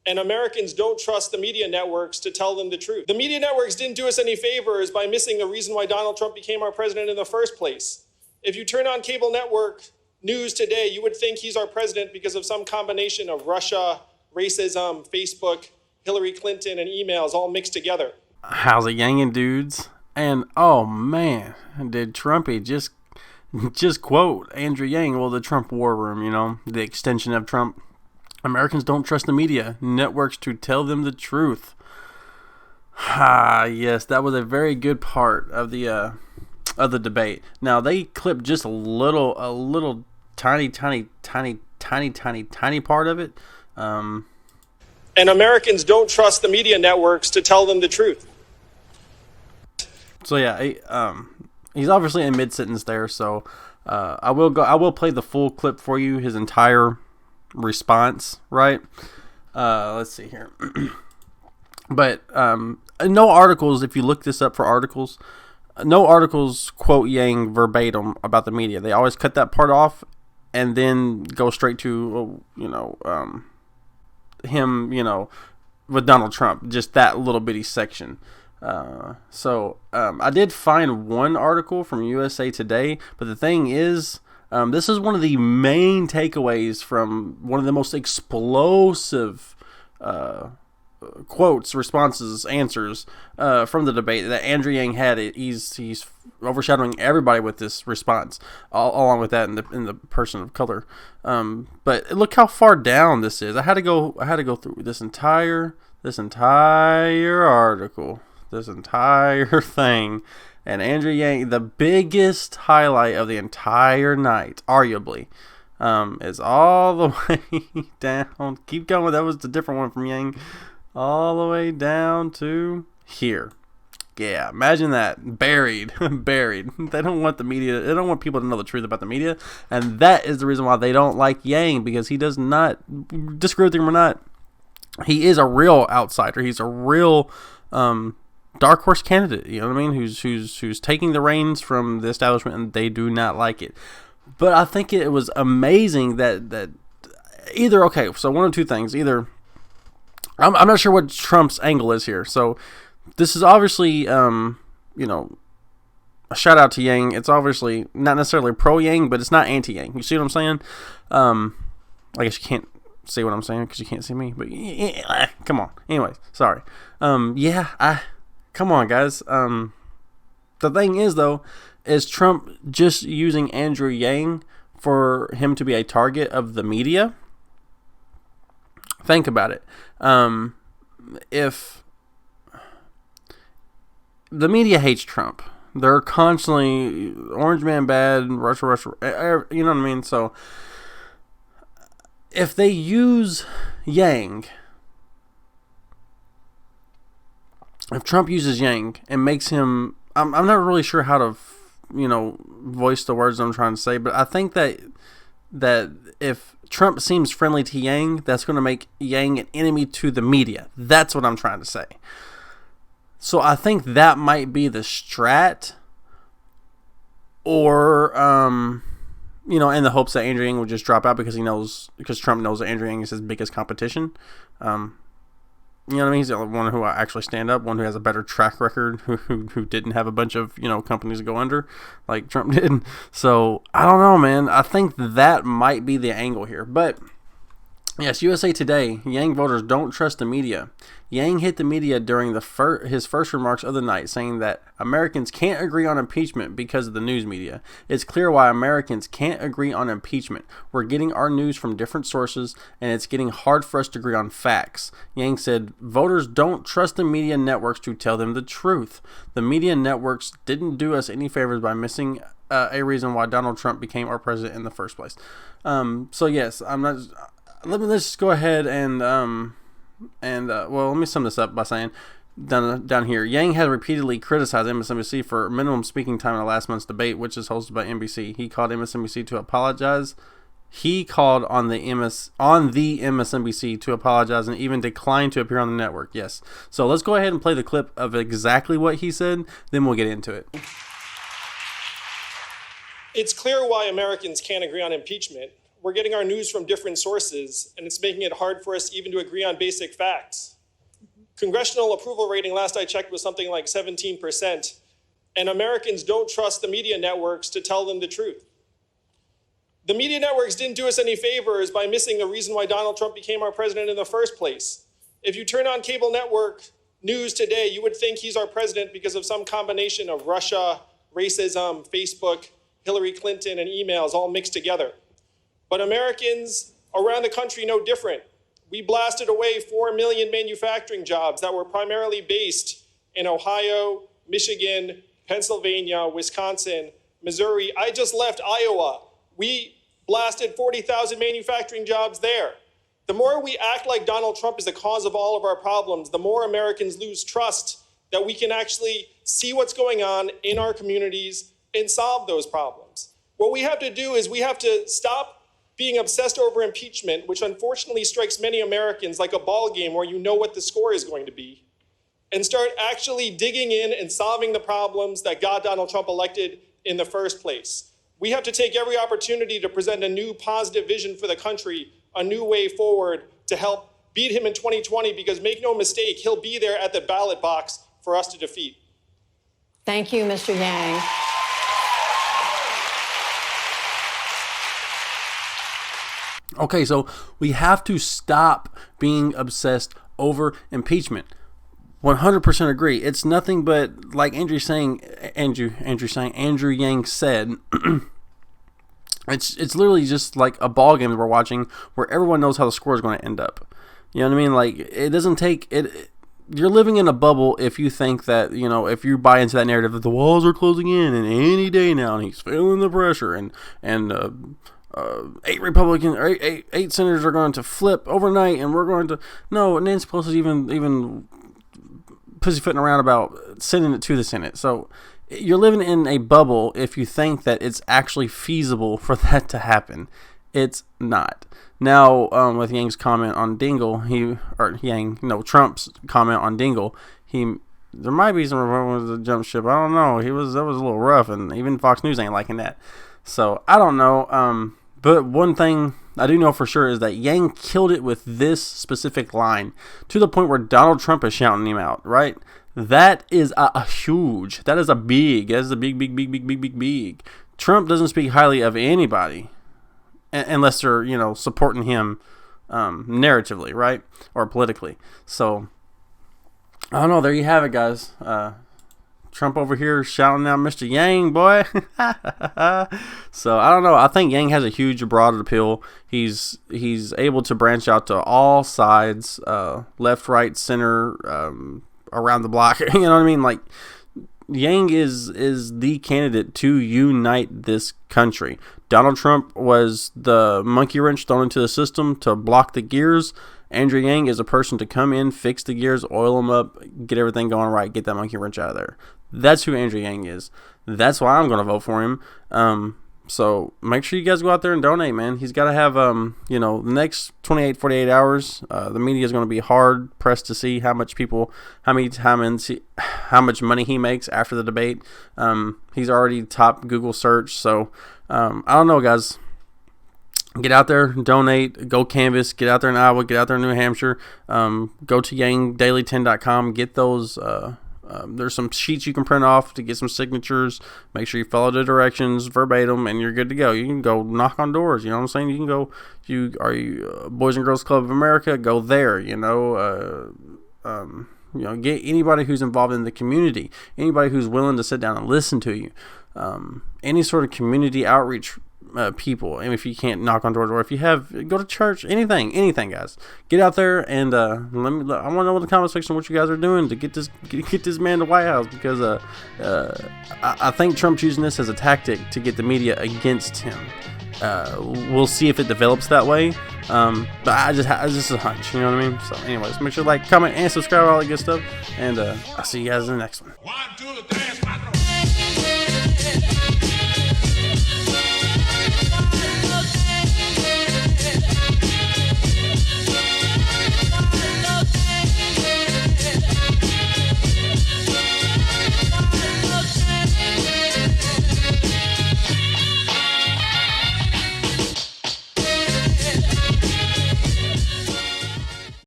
And Americans don't trust the media networks to tell them the truth. The media networks didn't do us any favors by missing the reason why Donald Trump became our president in the first place. If you turn on cable network news today, you would think he's our president because of some combination of Russia, racism, Facebook, Hillary Clinton, and emails all mixed together. How's it yanging, dudes? And oh man, did Trumpy just quote Andrew Yang? Well, the Trump war room, the extension of Trump. Americans don't trust the media networks to tell them the truth. Ah, yes, that was a very good part of the debate. Now they clipped just a little tiny part of it. And Americans don't trust the media networks to tell them the truth. So yeah, he's obviously in mid sentence there. So I will play the full clip for you, his entire response, right? Let's see here. But no articles, if you look this up for articles, no articles quote Yang verbatim about the media. They always cut that part off and then go straight to him, with Donald Trump, just that little bitty section. So I did find one article from USA Today, but the thing is, this is one of the main takeaways from one of the most explosive quotes, responses, answers from the debate that Andrew Yang had. He's overshadowing everybody with this response, along with that in the person of color. But look how far down this is. I had to go through this entire article, this entire thing. And Andrew Yang, the biggest highlight of the entire night, arguably, is all the way down. Keep going. That was a different one from Yang. All the way down to here. Yeah, imagine that. Buried. They don't want the media. They don't want people to know the truth about the media. And that is the reason why they don't like Yang, because he does not, disagree with him or not, he is a real outsider. He's a real dark horse candidate, you know what I mean? Who's taking the reins from the establishment, and they do not like it. But I think it was amazing that either, okay, so one of two things. Either I'm not sure what Trump's angle is here. So this is obviously a shout out to Yang. It's obviously not necessarily pro Yang, but it's not anti Yang. You see what I'm saying? I guess you can't see what I'm saying because you can't see me. But yeah, come on. Anyways, sorry. Come on, guys. The thing is, though, is Trump just using Andrew Yang for him to be a target of the media? Think about it. If the media hates Trump, they're constantly Orange Man bad, Russia, you know what I mean? So if they use Yang, if Trump uses Yang and makes him, I'm not really sure how to, voice the words I'm trying to say, but I think that if Trump seems friendly to Yang, that's going to make Yang an enemy to the media. That's what I'm trying to say. So I think that might be the strat, or in the hopes that Andrew Yang will just drop out because Trump knows that Andrew Yang is his biggest competition. You know what I mean? He's the only one who actually stand up, one who has a better track record, who didn't have a bunch of, companies go under like Trump did. So, I don't know, man. I think that might be the angle here. But, yes, USA Today, Yang voters don't trust the media. Yang hit the media during his first remarks of the night, saying that Americans can't agree on impeachment because of the news media. It's clear why Americans can't agree on impeachment. We're getting our news from different sources, and it's getting hard for us to agree on facts. Yang said, voters don't trust the media networks to tell them the truth. The media networks didn't do us any favors by missing a reason why Donald Trump became our president in the first place. So yes, let's just go ahead and let me sum this up by saying, down here, Yang has repeatedly criticized MSNBC for minimum speaking time in last month's debate, which is hosted by NBC. He called MSNBC to apologize. He called on the MSNBC to apologize and even declined to appear on the network. Yes. So let's go ahead and play the clip of exactly what he said. Then we'll get into it. It's clear why Americans can't agree on impeachment. we're getting our news from different sources, and it's making it hard for us even to agree on basic facts. Congressional approval rating, last I checked, was something like 17%, and Americans don't trust the media networks to tell them the truth. The media networks didn't do us any favors by missing the reason why Donald Trump became our president in the first place. If you turn on cable network news today, you would think he's our president because of some combination of Russia, racism, Facebook, Hillary Clinton, and emails all mixed together. But Americans around the country know different. We blasted away 4 million manufacturing jobs that were primarily based in Ohio, Michigan, Pennsylvania, Wisconsin, Missouri. I just left Iowa. We blasted 40,000 manufacturing jobs there. The more we act like Donald Trump is the cause of all of our problems, the more Americans lose trust that we can actually see what's going on in our communities and solve those problems. What we have to do is we have to stop being obsessed over impeachment, which unfortunately strikes many Americans like a ball game where you know what the score is going to be, and start actually digging in and solving the problems that got Donald Trump elected in the first place. We have to take every opportunity to present a new positive vision for the country, a new way forward to help beat him in 2020, because make no mistake, he'll be there at the ballot box for us to defeat. Thank you, Mr. Yang. Okay, so we have to stop being obsessed over impeachment. 100% agree. It's nothing but, like Andrew Yang said, it's literally just like a ball game that we're watching where everyone knows how the score is going to end up. You know what I mean? Like, it doesn't take it. You're living in a bubble if you think that, you know, if you buy into that narrative that the walls are closing in and any day now and he's feeling the pressure and 8 Republicans or eight senators are going to flip overnight and we're going to Nancy Pelosi's even pussyfooting around about sending it to the Senate. So you're living in a bubble if you think that it's actually feasible for that to happen. It's not. Now, with Yang's comment on Dingle, Trump's comment on Dingle, there might be some Republicans that jump ship. I don't know. That was a little rough, and even Fox News ain't liking that. So I don't know. But one thing I do know for sure is that Yang killed it with this specific line to the point where Donald Trump is shouting him out, right? That is a big. Trump doesn't speak highly of anybody unless they're, supporting him narratively, right? Or politically. So, I don't know. There you have it, guys. Trump over here shouting out Mr. Yang, boy. So I don't know. I think Yang has a huge broad appeal. He's able to branch out to all sides, left, right, center, around the block. You know what I mean? Like, Yang is the candidate to unite this country. Donald Trump was the monkey wrench thrown into the system to block the gears. Andrew Yang is a person to come in, fix the gears, oil them up, get everything going right, get that monkey wrench out of there. That's who Andrew Yang is. That's why I'm going to vote for him. So make sure you guys go out there and donate, man. He's got to have, the next 28, 48 hours, the media is going to be hard pressed to see how much money he makes after the debate. He's already top Google search. So, I don't know, guys. Get out there, donate, go canvas, get out there in Iowa, get out there in New Hampshire, go to yangdaily10.com, get those, there's some sheets you can print off to get some signatures, make sure you follow the directions verbatim, and you're good to go. You can go knock on doors, you know what I'm saying? You can go, Boys and Girls Club of America, go there, get anybody who's involved in the community, anybody who's willing to sit down and listen to you, any sort of community outreach people. And if you can't knock on doors, or if you have, go to church, anything, guys. Get out there and I want to know in the comment section what you guys are doing to get this man to White House, because I think Trump's using this as a tactic to get the media against him. We'll see if it develops that way. But it's just a hunch, you know what I mean? So anyways, make sure to like, comment, and subscribe, all that good stuff. And I'll see you guys in the next one. 1, 2, 3, 4.